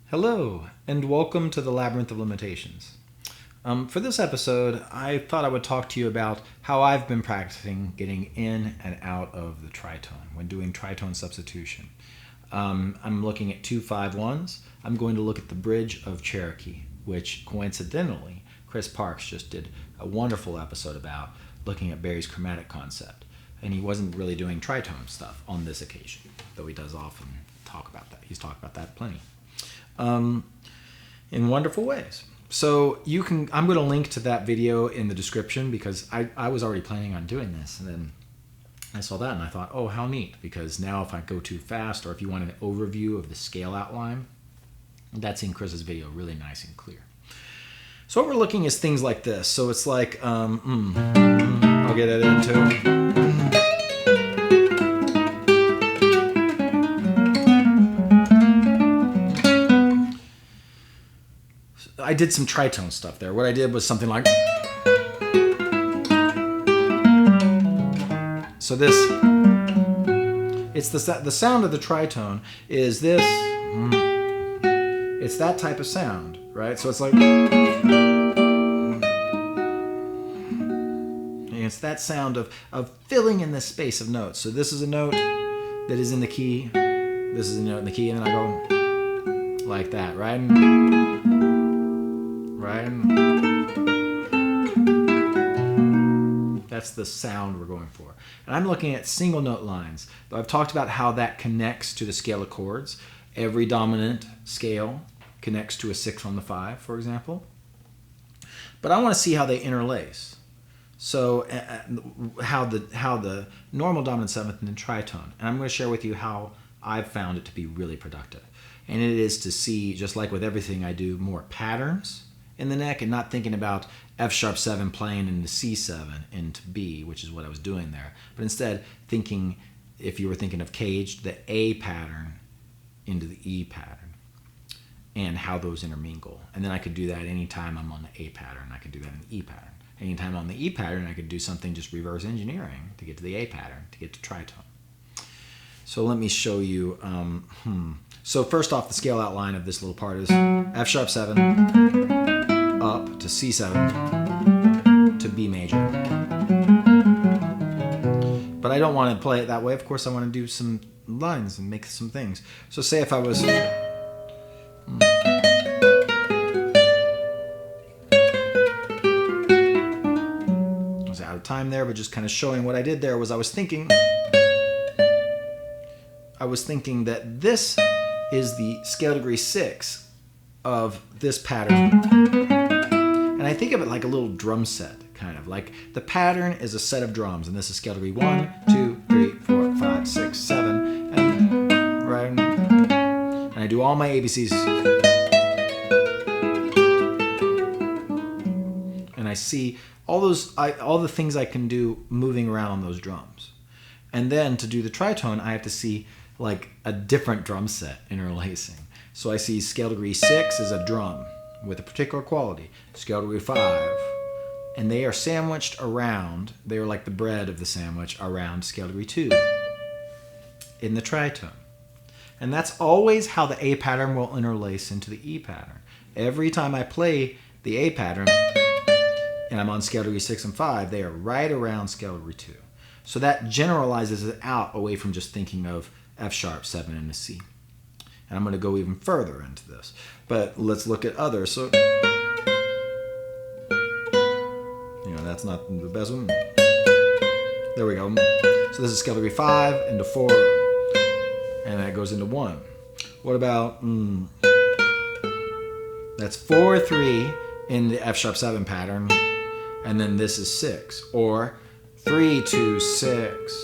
Hello, and welcome to the Labyrinth of Limitations. For this episode, I thought I would talk to you about how I've been practicing getting in and out of the tritone when doing tritone substitution. I'm looking at 2-5-1s. I'm going to look at the bridge of Cherokee, which coincidentally, Chris Parks just did a wonderful episode about looking at Barry's chromatic concept. And he wasn't really doing tritone stuff on this occasion, though he does often talk about that. He's talked about that plenty. In wonderful ways. So I'm going to link to that video in the description because I was already planning on doing this, and then I saw that and I thought, oh, how neat, because now if I go too fast or if you want an overview of the scale outline, that's in Chris's video, really nice and clear. So what we're looking is things like this. So it's like, I'll get it into. I did some tritone stuff there. What I did was something like... So this... It's the sound of the tritone is this... It's that type of sound, right? So it's like... It's that sound of filling in this space of notes. So this is a note that is in the key. This is a note in the key, and then I go like that, right? That's the sound we're going for. And I'm looking at single note lines. I've talked about how that connects to the scale of chords. Every dominant scale connects to a 6 on the 5, for example. But I want to see how they interlace. So how the normal dominant 7th and the tritone. And I'm going to share with you how I've found it to be really productive. And it is to see, just like with everything I do, more patterns in the neck and not thinking about F sharp 7 playing into C7 into B, which is what I was doing there. But instead thinking, if you were thinking of caged, the A pattern into the E pattern and how those intermingle. And then I could do that anytime I'm on the A pattern. I could do that in the E pattern. Anytime on the E pattern, I could do something just reverse engineering to get to the A pattern, to get to tritone. So let me show you. So first off, the scale outline of this little part is F sharp 7 up to C7 to B major. But I don't want to play it that way. Of course, I want to do some lines and make some things. So say if I was... I was out of time there, but just kind of showing what I did there was I was thinking that this is the scale degree 6 of this pattern. And I think of it like a little drum set, kind of. Like the pattern is a set of drums, and this is scale degree 1, 2, 3, 4, 5, 6, 7, and right. And I do all my ABCs. And I see all the things I can do moving around on those drums. And then to do the tritone, I have to see like a different drum set interlacing. So I see scale degree 6 is a drum with a particular quality, scale degree 5, and they are sandwiched around, they are like the bread of the sandwich around scale degree 2 in the tritone. And that's always how the A pattern will interlace into the E pattern. Every time I play the A pattern and I'm on scale degree 6 and 5, they are right around scale degree 2. So that generalizes it out away from just thinking of F sharp 7 and a C. And I'm going to go even further into this. But let's look at others. So, that's not the best one. There we go. So this is scale degree 5 into 4. And that goes into 1. What about, that's 4, 3 in the F sharp 7 pattern. And then this is 6. Or 3, 2, 6.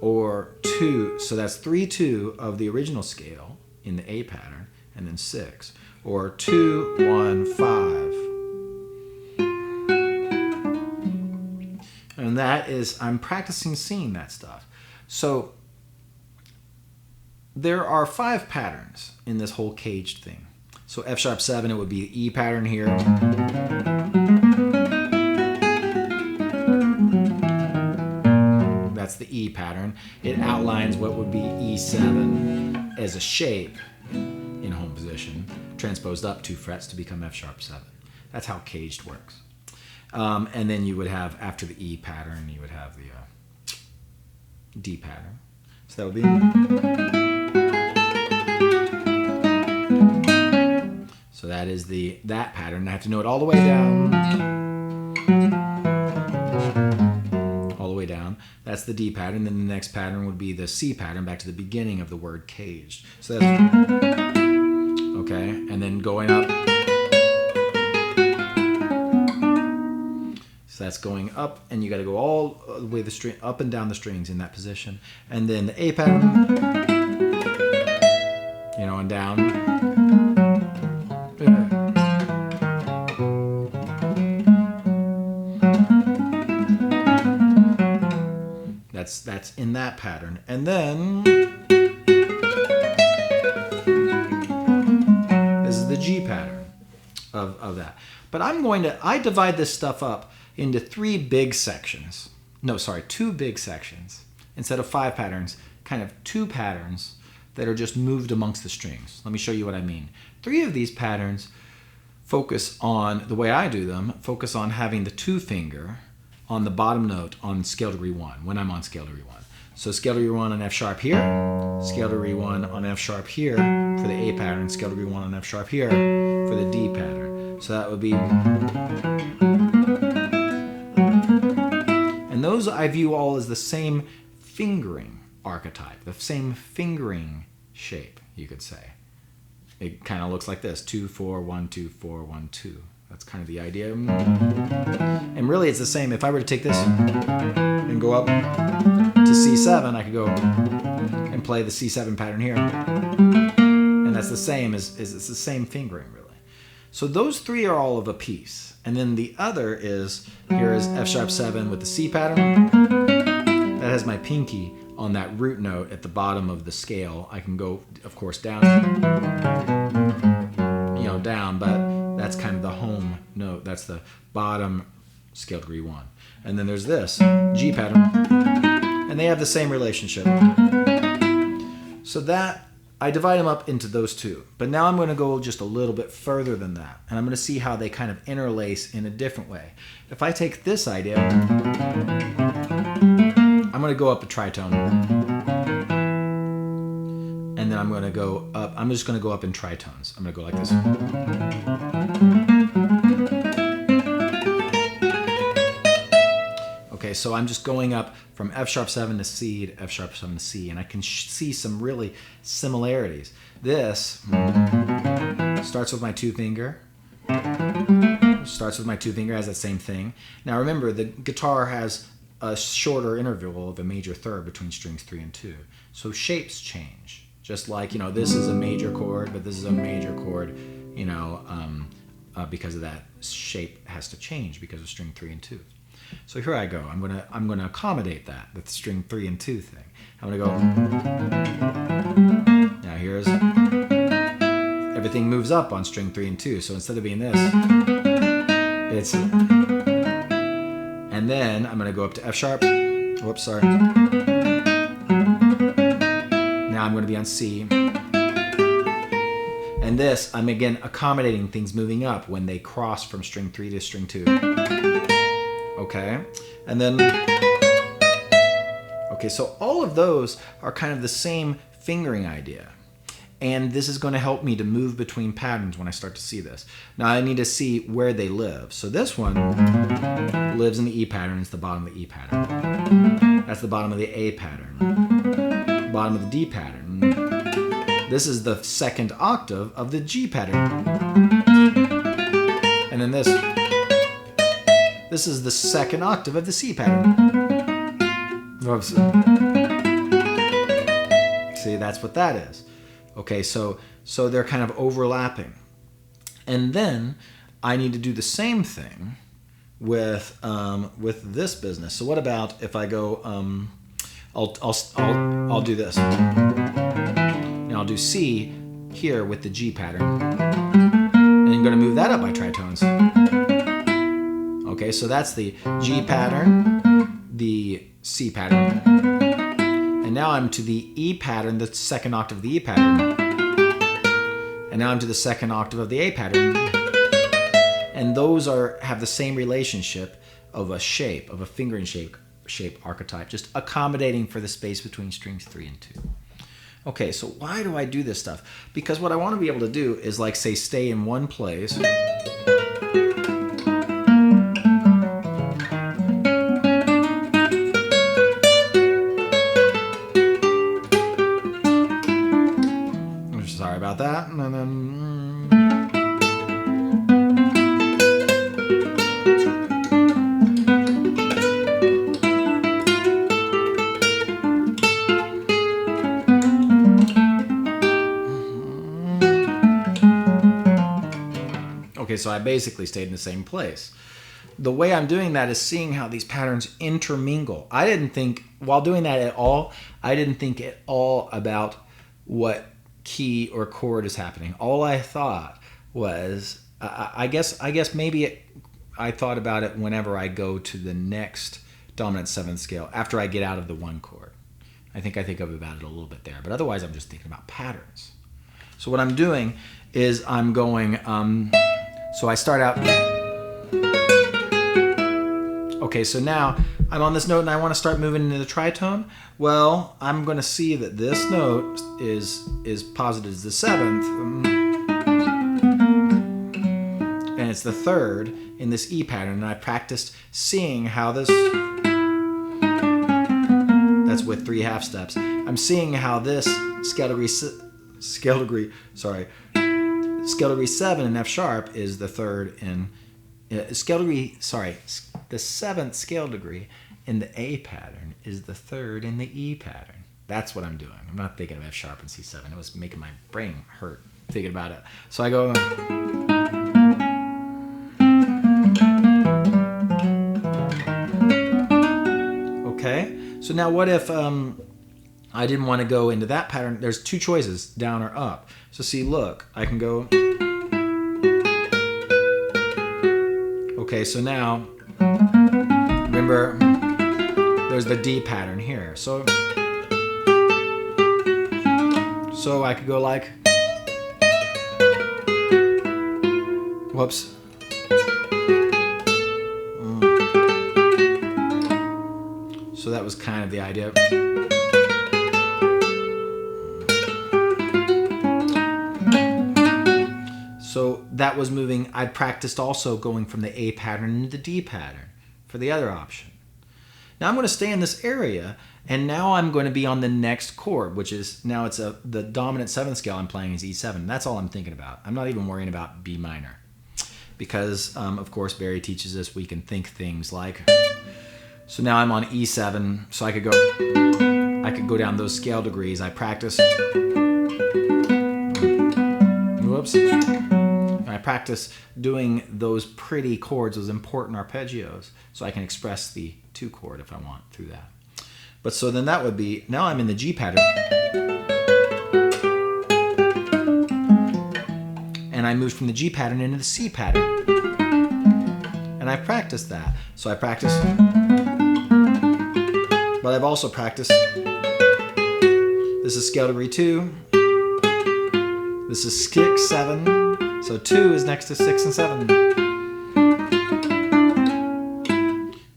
Or 2, so that's 3, 2 of the original scale in the A pattern, and then 6. Or 2, 1, 5. And that is, I'm practicing seeing that stuff. So there are 5 patterns in this whole caged thing. So F sharp 7, it would be the E pattern here. That's the E pattern. It outlines what would be E7 as a shape. in home position, transposed up 2 frets to become F sharp 7. That's how caged works. And then you would have, after the E pattern, you would have the D pattern. So that would be... So that is that pattern. I have to know it all the way down. All the way down. That's the D pattern. Then the next pattern would be the C pattern, back to the beginning of the word caged. So that's... Okay, and then going up... So that's going up, and you got to go all the way up and down the strings in that position. And then the A pattern, you know, and down. That's in that pattern. And then this is the G pattern of that. But I divide this stuff up into 2 big sections. Instead of 5 patterns, kind of 2 patterns that are just moved amongst the strings. Let me show you what I mean. 3 of these patterns focus on, the way I do them, focus on having the 2 finger on the bottom note on scale degree 1, when I'm on scale degree 1. So scale degree 1 on F sharp here, scale degree 1 on F sharp here for the A pattern, scale degree 1 on F sharp here for the D pattern. So that would be... And those I view all as the same fingering archetype, the same fingering shape, you could say. It kind of looks like this, 2, 4, 1, 2, 4, 1, 2. That's kind of the idea. And really it's the same. If I were to take this and go up to C7, I could go and play the C7 pattern here. And that's the same it's the same fingering, really. So those 3 are all of a piece. And then the other is, here is F sharp 7 with the C pattern. That has my pinky on that root note at the bottom of the scale. I can go, of course, down, down, but that's kind of the home note. That's the bottom scale degree 1. And then there's this G pattern, and they have the same relationship. So that, I divide them up into those 2. But now I'm going to go just a little bit further than that, and I'm going to see how they kind of interlace in a different way. If I take this idea, I'm going to go up a tritone, and then I'm going to go up, I'm just going to go up in tritones. I'm going to go like this. Okay, so I'm just going up from F sharp 7 to C to F sharp 7 to C, and I can see some really similarities. This starts with my 2 finger, has that same thing. Now remember, the guitar has a shorter interval of a major third between strings 3 and 2. So shapes change. Just like, this is a major chord, but this is a major chord, because of that, shape has to change because of string 3 and 2. So here I go. I'm gonna accommodate that, the string 3 and 2 thing. I'm gonna go. Now here's, everything moves up on string 3 and 2. So instead of being this, it's, and then I'm gonna go up to F sharp. Whoops, sorry. Now I'm gonna be on C. And this, I'm again accommodating things moving up when they cross from string 3 to string 2. Okay, and then, okay, so all of those are kind of the same fingering idea. And this is going to help me to move between patterns when I start to see this. Now I need to see where they live. So this one lives in the E pattern, it's the bottom of the E pattern. That's the bottom of the A pattern. Bottom of the D pattern. This is the 2nd octave of the G pattern. And then this is the 2nd octave of the C pattern. Oops. See, that's what that is. Okay, so they're kind of overlapping. And then I need to do the same thing with this business. So what about if I go, I'll do this. Now I'll do C here with the G pattern. And I'm going to move that up by tritones. Okay, so that's the G pattern, the C pattern, and now I'm to the E pattern, the 2nd octave of the E pattern. and now I'm to the second octave of the A pattern. And those have the same relationship of a shape, of a fingering shape archetype, just accommodating for the space between strings 3 and 2. Okay, so why do I do this stuff? Because what I want to be able to do is, like, say, stay in one place. Sorry about that. And then, okay, so I basically stayed in the same place. The way I'm doing that is seeing how these patterns intermingle. I didn't think, while doing that at all, I didn't think at all about what key or chord is happening. All I thought was, I guess maybe I thought about it whenever I go to the next dominant 7th scale, after I get out of the 1 chord. I think about it a little bit there, but otherwise I'm just thinking about patterns. So what I'm doing is I'm going, so I start out, okay, so now I'm on this note and I want to start moving into the tritone. Well, I'm going to see that this note is posited as the 7th, and it's the 3rd in this E pattern, and I practiced seeing how this, that's with 3 half steps, I'm seeing how this scale degree 7 in F sharp is the 3rd in the 7th scale degree in the A pattern is the 3rd in the E pattern. That's what I'm doing. I'm not thinking of F sharp and C7. It was making my brain hurt thinking about it. So I go, okay. So now what if I didn't want to go into that pattern? There's 2 choices, down or up. So see, look, I can go, okay, so now, remember, there's the D pattern here. So I could go like, whoops. So that was kind of the idea. So that was moving. I practiced also going from the A pattern into the D pattern for the other option. Now I'm going to stay in this area, and now I'm going to be on the next chord, which is, now it's the dominant 7th scale I'm playing is E7. That's all I'm thinking about. I'm not even worrying about B minor. Because, of course, Barry teaches us we can think things like, so now I'm on E7, so I could go down those scale degrees. I practice, whoops. I practice doing those pretty chords, those important arpeggios, so I can express the 2 chord if I want through that. But so then that would be, now I'm in the G pattern. And I moved from the G pattern into the C pattern. And I practiced that. So I practice, but I've also practiced, this is scale degree 2, this is 6, 7, so 2 is next to 6 and 7.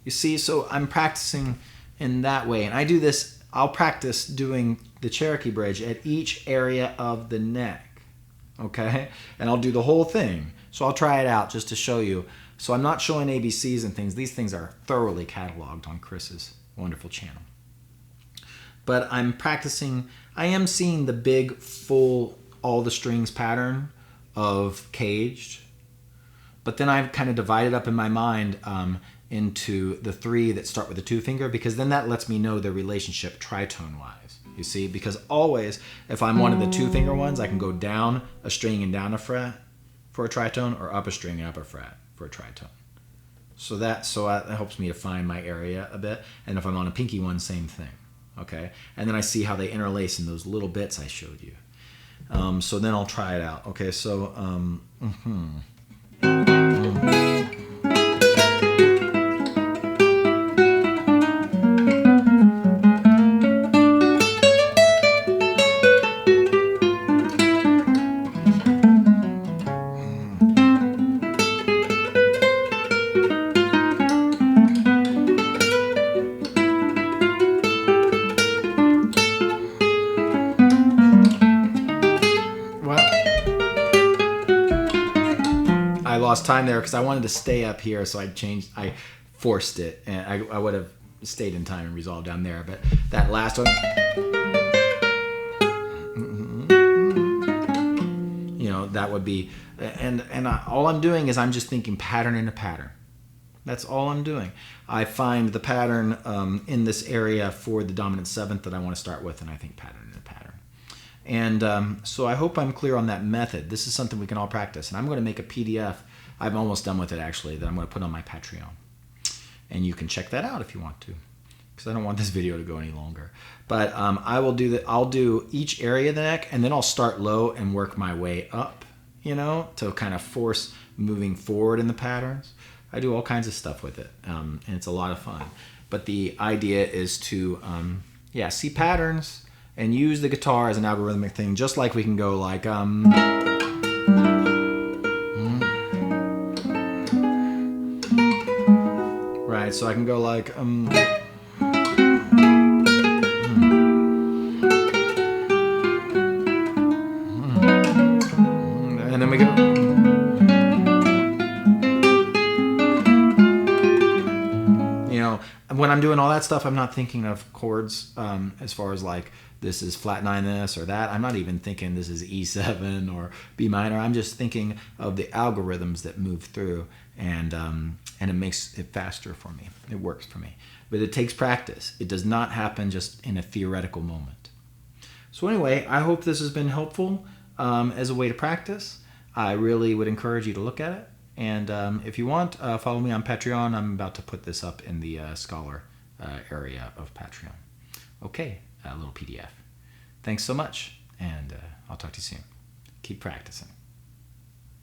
You see, so I'm practicing in that way, and I do this, I'll practice doing the Cherokee bridge at each area of the neck, okay? And I'll do the whole thing. So I'll try it out just to show you. So I'm not showing ABCs and things. These things are thoroughly cataloged on Chris's wonderful channel. But I'm practicing, I am seeing the big, full, all the strings pattern of caged. But then I've kind of divided up in my mind into the 3 that start with the 2 finger, because then that lets me know their relationship tritone-wise. You see, because always, if I'm one of the 2 finger ones, I can go down a string and down a fret for a tritone, or up a string and up a fret for a tritone. So that helps me to find my area a bit. And if I'm on a pinky one, same thing. Okay, and then I see how they interlace in those little bits I showed you. So then I'll try it out. Okay, so lost time there because I wanted to stay up here, so I forced it, and I would have stayed in time and resolved down there. But that last one, that would be, and all I'm doing is I'm just thinking pattern into pattern. That's all I'm doing. I find the pattern in this area for the dominant seventh that I want to start with, and I think pattern into pattern. And so I hope I'm clear on that method. This is something we can all practice, and I'm going to make a PDF. I'm almost done with it, actually, that I'm going to put on my Patreon. And you can check that out if you want to, because I don't want this video to go any longer. But I'll do each area of the neck, and then I'll start low and work my way up, to kind of force moving forward in the patterns. I do all kinds of stuff with it, and it's a lot of fun. But the idea is to, see patterns and use the guitar as an algorithmic thing, just like we can go like, right, so I can go like, and then we go, when I'm doing all that stuff, I'm not thinking of chords as far as like this is flat 9 this or that. I'm not even thinking this is E7 or B minor. I'm just thinking of the algorithms that move through, and it makes it faster for me. It works for me. But it takes practice. It does not happen just in a theoretical moment. So anyway, I hope this has been helpful as a way to practice. I really would encourage you to look at it. And if you want, follow me on Patreon. I'm about to put this up in the Scholar area of Patreon. Okay, a little PDF. Thanks so much, and I'll talk to you soon. Keep practicing.